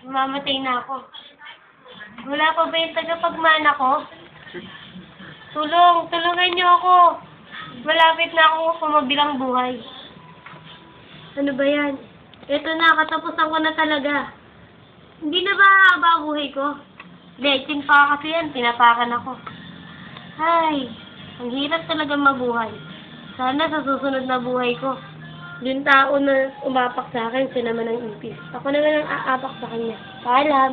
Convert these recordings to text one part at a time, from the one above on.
Mamamatay na ako. Wala pa ba yung tagapagmana ko? Tulungan niyo ako. Malapit na akong kumabilang buhay. Ano ba yan? Ito na, katapusan ko na talaga. Hindi na ba haba buhay ko? Leching pa kasi yan, tinapakan ako. Ay, ang hirap talaga mabuhay. Sana sa susunod na buhay ko, yung tao na umapak sa akin, siya naman ang ipis. Ako naman ang aapak sa kanya. Paalam.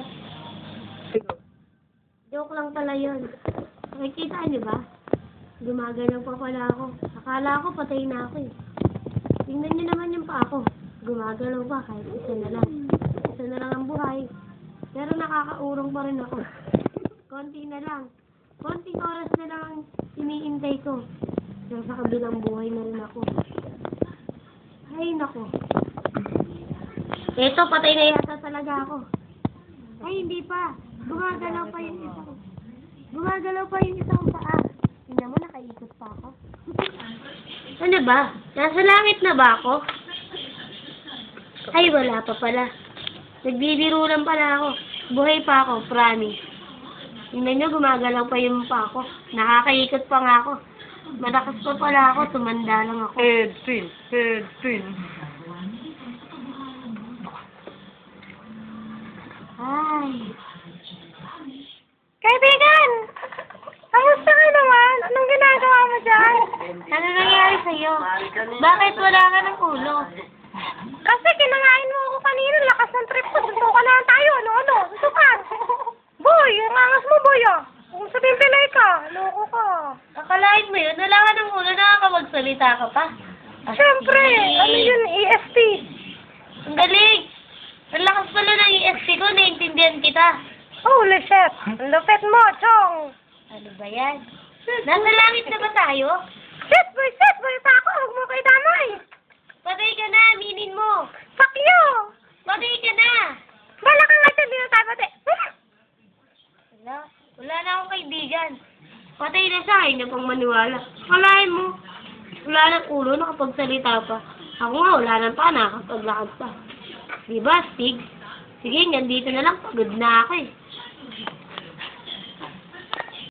Joke lang pala yun. Nakikita niyo ba? Gumagalaw pa pala ako. Akala ko patay na ako eh. Tingnan niyo naman yung pa ako. Gumagalaw pa kahit isa na lang. Isa na lang ang buhay. Pero nakakaurong pa rin ako. Konti na lang. Konting oras na lang ang iniintay ko. Pero sa kabilang buhay na rin ako. Ay, nako. Eto, patay na yata talaga ako. Ay, hindi pa. Gumagalaw pa yung isa ko. Gumagalaw pa yung isang paa. Tingnan mo, nakaikot pa ako. Ano ba? Nasa langit na ba ako? Ay, wala pa pala. Nagbibiro lang pala ako. Buhay pa ako, promise. Tingnan nyo, gumagalaw pa yung pa ako. Nakakaikot pa nga ako. Malakas pa pala ako, tumanda lang ako. Head spin. Ay. Kaibigan! Kamusta ka naman? Anong ginagawa mo dyan? Ano nangyari sa'yo? Bakit wala ka ng ulo? Kasi kinangain mo ako kanina, lakas ng trip ko. Suntukan na tayo, ano? Suntukan! Boy, ang angas mo, boy, ah. Kung sabihin pilay ka, loko ka. Akalain mo yun, wala ka ng ulo, nakakapagsalita ka pa. Siyempre, ano yun, ESP? Ang galing! Ang lakas pala ng ESP ko, naiintindihan kita. Holy shit! Ang lupit mo, Chong! Ano ba yan? Nasa langit na ba tayo? Shit, boy pa ako, huwag mo kay damay! Patay ka na, aminin mo. Fuck you! Patay ka na. Bala ka nga dyan, di na tayo pati. Wala na akong kaibigan. Patay na siya, hindi pang maniwala. Akalain mo, wala ng ulo, nakapagsalita pa. Ako nga, wala nang pa, nakapaglakad pa. Diba, Stig? Sige, nandito na lang, pagod na ako eh.